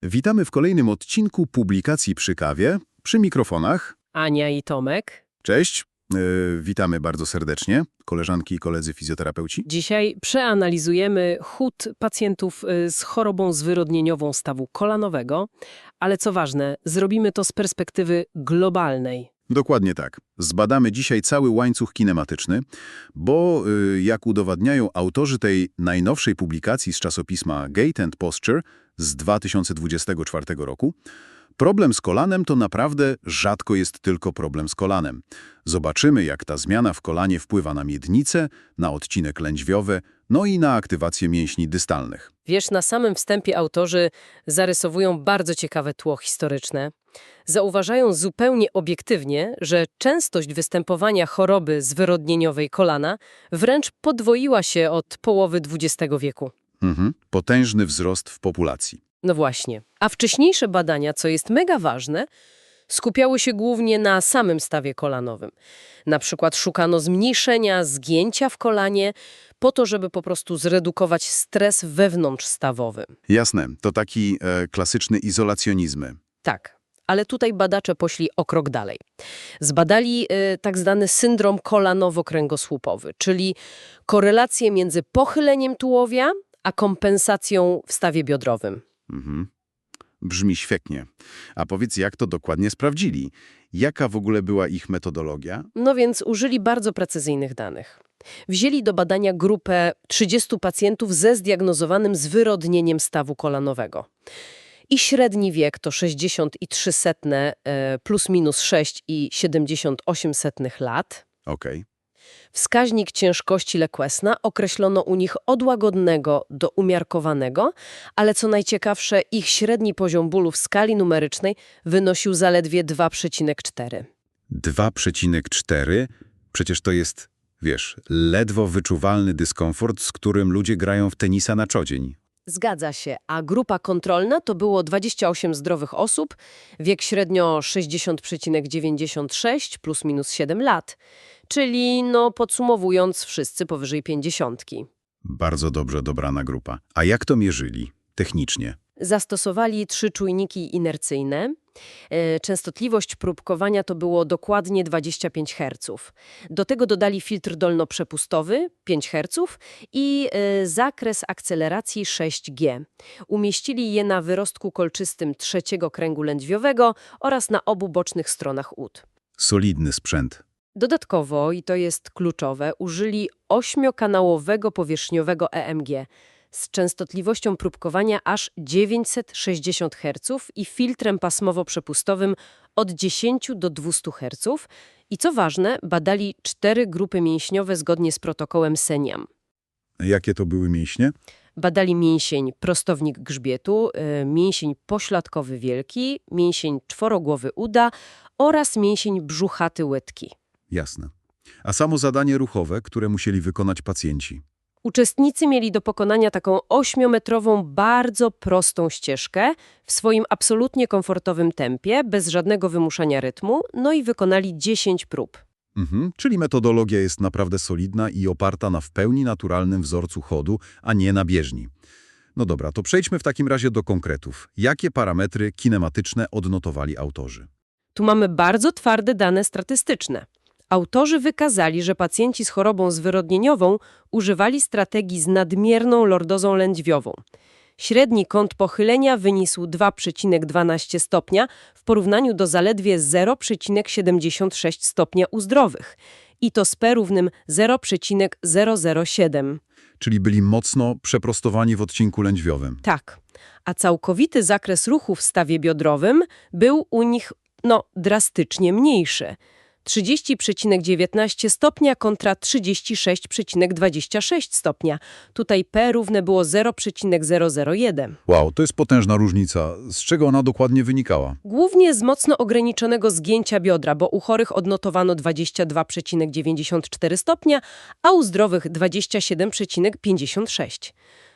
Witamy w kolejnym odcinku Publikacji przy kawie, przy mikrofonach. Ania i Tomek. Cześć, witamy bardzo serdecznie, koleżanki i koledzy fizjoterapeuci. Dzisiaj przeanalizujemy chód pacjentów z chorobą zwyrodnieniową stawu kolanowego, ale co ważne, zrobimy to z perspektywy globalnej. Dokładnie tak. Zbadamy dzisiaj cały łańcuch kinematyczny, bo jak udowadniają autorzy tej najnowszej publikacji z czasopisma Gait and Posture z 2024 roku, problem z kolanem to naprawdę rzadko jest tylko problem z kolanem. Zobaczymy, jak ta zmiana w kolanie wpływa na miednicę, na odcinek lędźwiowy, no i na aktywację mięśni dystalnych. Wiesz, na samym wstępie autorzy zarysowują bardzo ciekawe tło historyczne. Zauważają zupełnie obiektywnie, że częstość występowania choroby zwyrodnieniowej kolana wręcz podwoiła się od połowy XX wieku. Potężny wzrost w populacji. No właśnie. A wcześniejsze badania, co jest mega ważne, skupiały się głównie na samym stawie kolanowym. Na przykład szukano zmniejszenia zgięcia w kolanie po to, żeby po prostu zredukować stres wewnątrzstawowy. Jasne, to taki klasyczny izolacjonizm. Tak, ale tutaj badacze poszli o krok dalej. Zbadali tak zwany syndrom kolanowo-kręgosłupowy, czyli korelację między pochyleniem tułowia a kompensacją w stawie biodrowym. Brzmi świetnie. A powiedz, jak to dokładnie sprawdzili? Jaka w ogóle była ich metodologia? No więc użyli bardzo precyzyjnych danych. Wzięli do badania grupę 30 pacjentów ze zdiagnozowanym zwyrodnieniem stawu kolanowego. Ich średni wiek to 60,03 plus minus 6,78 lat. Okej. Wskaźnik ciężkości Lequesna określono u nich od łagodnego do umiarkowanego, ale co najciekawsze, ich średni poziom bólu w skali numerycznej wynosił zaledwie 2,4. 2,4? Przecież to jest, wiesz, ledwo wyczuwalny dyskomfort, z którym ludzie grają w tenisa na co dzień. Zgadza się, a grupa kontrolna to było 28 zdrowych osób, wiek średnio 60,96 plus minus 7 lat, czyli podsumowując wszyscy powyżej 50. Bardzo dobrze dobrana grupa. A jak to mierzyli technicznie? Zastosowali 3 czujniki inercyjne. Częstotliwość próbkowania to było dokładnie 25 Hz. Do tego dodali filtr dolnoprzepustowy 5 Hz i zakres akceleracji 6G. Umieścili je na wyrostku kolczystym trzeciego kręgu lędźwiowego oraz na obu bocznych stronach ud. Solidny sprzęt. Dodatkowo, i to jest kluczowe, użyli 8-kanałowego powierzchniowego EMG z częstotliwością próbkowania aż 960 Hz i filtrem pasmowo-przepustowym od 10 do 200 Hz. I co ważne, badali 4 grupy mięśniowe zgodnie z protokołem SENIAM. Jakie to były mięśnie? Badali mięsień prostownik grzbietu, mięsień pośladkowy wielki, mięsień czworogłowy uda oraz mięsień brzuchaty łydki. Jasne. A samo zadanie ruchowe, które musieli wykonać pacjenci? Uczestnicy mieli do pokonania taką 8-metrową, bardzo prostą ścieżkę w swoim absolutnie komfortowym tempie, bez żadnego wymuszania rytmu, no i wykonali 10 prób. Czyli metodologia jest naprawdę solidna i oparta na w pełni naturalnym wzorcu chodu, a nie na bieżni. No dobra, to przejdźmy w takim razie do konkretów. Jakie parametry kinematyczne odnotowali autorzy? Tu mamy bardzo twarde dane statystyczne. Autorzy wykazali, że pacjenci z chorobą zwyrodnieniową używali strategii z nadmierną lordozą lędźwiową. Średni kąt pochylenia wyniósł 2,12 stopnia w porównaniu do zaledwie 0,76 stopnia u zdrowych. I to z P równym 0,007. Czyli byli mocno przeprostowani w odcinku lędźwiowym. Tak. A całkowity zakres ruchu w stawie biodrowym był u nich, drastycznie mniejszy. 30,19 stopnia kontra 36,26 stopnia. Tutaj P równe było 0,001. Wow, to jest potężna różnica. Z czego ona dokładnie wynikała? Głównie z mocno ograniczonego zgięcia biodra, bo u chorych odnotowano 22,94 stopnia, a u zdrowych 27,56.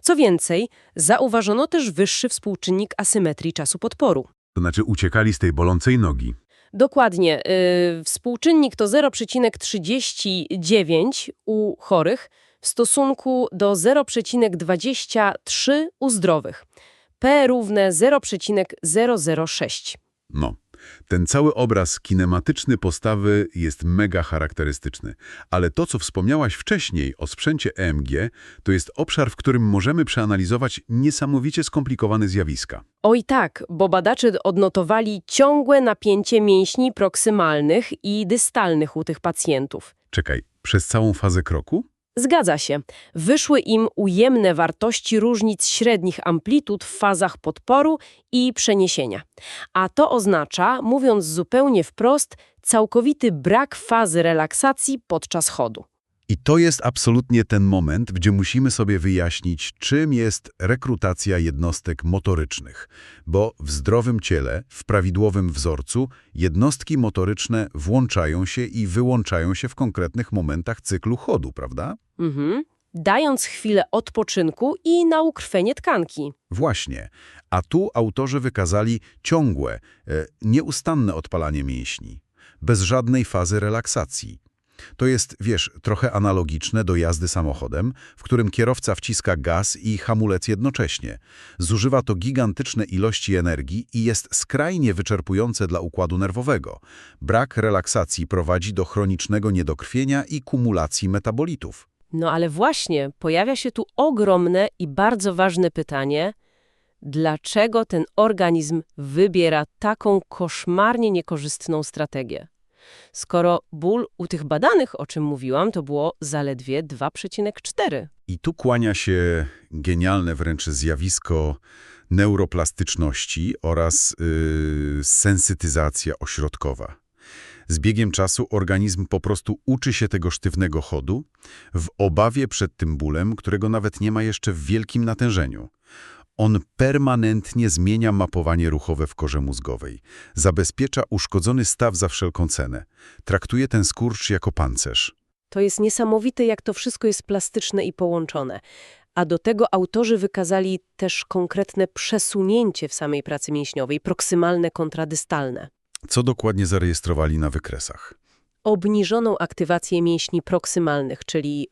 Co więcej, zauważono też wyższy współczynnik asymetrii czasu podporu. To znaczy uciekali z tej bolącej nogi. Dokładnie. Współczynnik to 0,39 u chorych w stosunku do 0,23 u zdrowych. P równe 0,006. No, ten cały obraz kinematyczny postawy jest mega charakterystyczny. Ale to, co wspomniałaś wcześniej o sprzęcie EMG, to jest obszar, w którym możemy przeanalizować niesamowicie skomplikowane zjawiska. Oj tak, bo badacze odnotowali ciągłe napięcie mięśni proksymalnych i dystalnych u tych pacjentów. Czekaj, przez całą fazę kroku? Zgadza się. Wyszły im ujemne wartości różnic średnich amplitud w fazach podporu i przeniesienia. A to oznacza, mówiąc zupełnie wprost, całkowity brak fazy relaksacji podczas chodu. I to jest absolutnie ten moment, gdzie musimy sobie wyjaśnić, czym jest rekrutacja jednostek motorycznych. Bo w zdrowym ciele, w prawidłowym wzorcu, jednostki motoryczne włączają się i wyłączają się w konkretnych momentach cyklu chodu, prawda? Dając chwilę odpoczynku i na ukrwienie tkanki. Właśnie. A tu autorzy wykazali ciągłe, nieustanne odpalanie mięśni, bez żadnej fazy relaksacji. To jest, wiesz, trochę analogiczne do jazdy samochodem, w którym kierowca wciska gaz i hamulec jednocześnie. Zużywa to gigantyczne ilości energii i jest skrajnie wyczerpujące dla układu nerwowego. Brak relaksacji prowadzi do chronicznego niedokrwienia i kumulacji metabolitów. No ale właśnie, pojawia się tu ogromne i bardzo ważne pytanie, dlaczego ten organizm wybiera taką koszmarnie niekorzystną strategię? Skoro ból u tych badanych, o czym mówiłam, to było zaledwie 2,4. I tu kłania się genialne wręcz zjawisko neuroplastyczności oraz sensytyzacja ośrodkowa. Z biegiem czasu organizm po prostu uczy się tego sztywnego chodu w obawie przed tym bólem, którego nawet nie ma jeszcze w wielkim natężeniu. On permanentnie zmienia mapowanie ruchowe w korze mózgowej. Zabezpiecza uszkodzony staw za wszelką cenę. Traktuje ten skurcz jako pancerz. To jest niesamowite, jak to wszystko jest plastyczne i połączone. A do tego autorzy wykazali też konkretne przesunięcie w samej pracy mięśniowej, proksymalne kontra dystalne. Co dokładnie zarejestrowali na wykresach? Obniżoną aktywację mięśni proksymalnych, czyli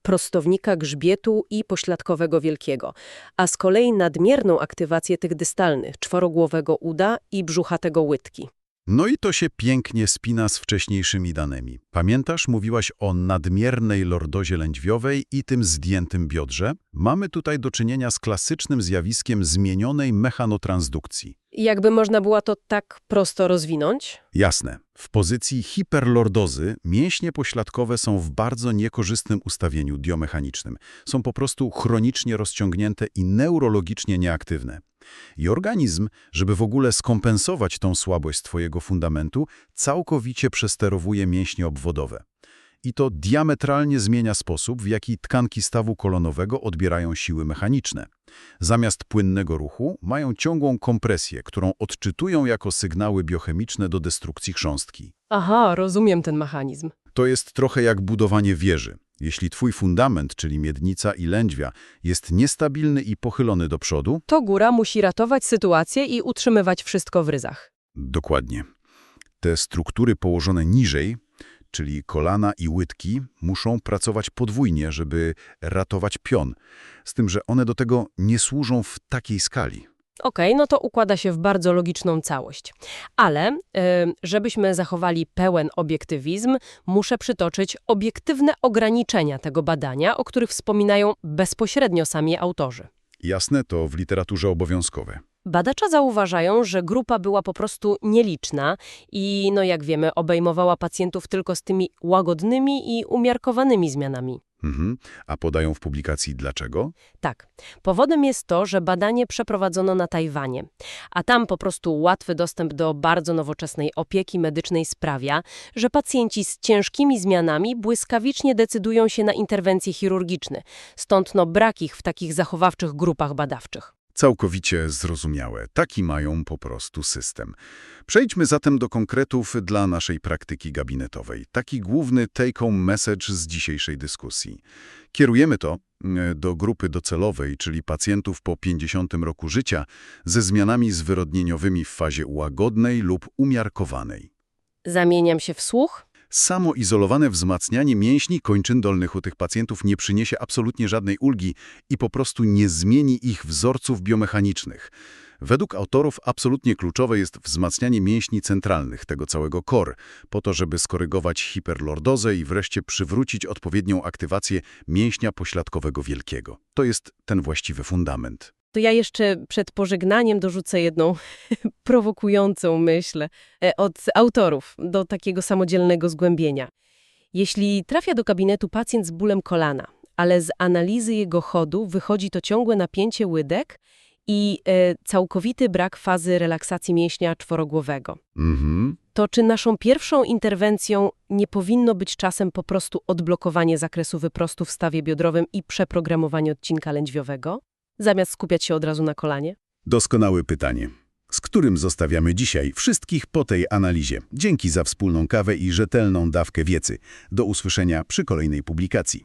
prostownika grzbietu i pośladkowego wielkiego, a z kolei nadmierną aktywację tych dystalnych, czworogłowego uda i brzuchatego łydki. No i to się pięknie spina z wcześniejszymi danymi. Pamiętasz, mówiłaś o nadmiernej lordozie lędźwiowej i tym zdjętym biodrze? Mamy tutaj do czynienia z klasycznym zjawiskiem zmienionej mechanotransdukcji. Jakby można było to tak prosto rozwinąć? Jasne. W pozycji hiperlordozy mięśnie pośladkowe są w bardzo niekorzystnym ustawieniu diomechanicznym. Są po prostu chronicznie rozciągnięte i neurologicznie nieaktywne. I organizm, żeby w ogóle skompensować tą słabość twojego fundamentu, całkowicie przesterowuje mięśnie obwodowe. I to diametralnie zmienia sposób, w jaki tkanki stawu kolonowego odbierają siły mechaniczne. Zamiast płynnego ruchu mają ciągłą kompresję, którą odczytują jako sygnały biochemiczne do destrukcji chrząstki. Aha, rozumiem ten mechanizm. To jest trochę jak budowanie wieży. Jeśli twój fundament, czyli miednica i lędźwia, jest niestabilny i pochylony do przodu, To góra musi ratować sytuację i utrzymywać wszystko w ryzach. dokładnie. Te struktury położone niżej, czyli kolana i łydki, muszą pracować podwójnie, żeby ratować pion. Z tym, że one do tego nie służą w takiej skali. Okej, no to układa się w bardzo logiczną całość. Ale żebyśmy zachowali pełen obiektywizm, muszę przytoczyć obiektywne ograniczenia tego badania, o których wspominają bezpośrednio sami autorzy. Jasne, to w literaturze obowiązkowe. Badacze zauważają, że grupa była po prostu nieliczna i, no jak wiemy, obejmowała pacjentów tylko z tymi łagodnymi i umiarkowanymi zmianami. A podają w publikacji dlaczego? Tak. Powodem jest to, że badanie przeprowadzono na Tajwanie, a tam po prostu łatwy dostęp do bardzo nowoczesnej opieki medycznej sprawia, że pacjenci z ciężkimi zmianami błyskawicznie decydują się na interwencje chirurgiczne, stąd brak ich w takich zachowawczych grupach badawczych. Całkowicie zrozumiałe. Taki mają po prostu system. Przejdźmy zatem do konkretów dla naszej praktyki gabinetowej. Taki główny take-home message z dzisiejszej dyskusji. Kierujemy to do grupy docelowej, czyli pacjentów po 50 roku życia ze zmianami zwyrodnieniowymi w fazie łagodnej lub umiarkowanej. Zamieniam się w słuch? Samo izolowane wzmacnianie mięśni kończyn dolnych u tych pacjentów nie przyniesie absolutnie żadnej ulgi i po prostu nie zmieni ich wzorców biomechanicznych. Według autorów absolutnie kluczowe jest wzmacnianie mięśni centralnych, tego całego core, po to, żeby skorygować hiperlordozę i wreszcie przywrócić odpowiednią aktywację mięśnia pośladkowego wielkiego. To jest ten właściwy fundament. To ja jeszcze przed pożegnaniem dorzucę jedną prowokującą myśl od autorów do takiego samodzielnego zgłębienia. Jeśli trafia do gabinetu pacjent z bólem kolana, ale z analizy jego chodu wychodzi to ciągłe napięcie łydek i całkowity brak fazy relaksacji mięśnia czworogłowego, to czy naszą pierwszą interwencją nie powinno być czasem po prostu odblokowanie zakresu wyprostu w stawie biodrowym i przeprogramowanie odcinka lędźwiowego, zamiast skupiać się od razu na kolanie? Doskonałe pytanie, z którym zostawiamy dzisiaj wszystkich po tej analizie. Dzięki za wspólną kawę i rzetelną dawkę wiedzy. Do usłyszenia przy kolejnej publikacji.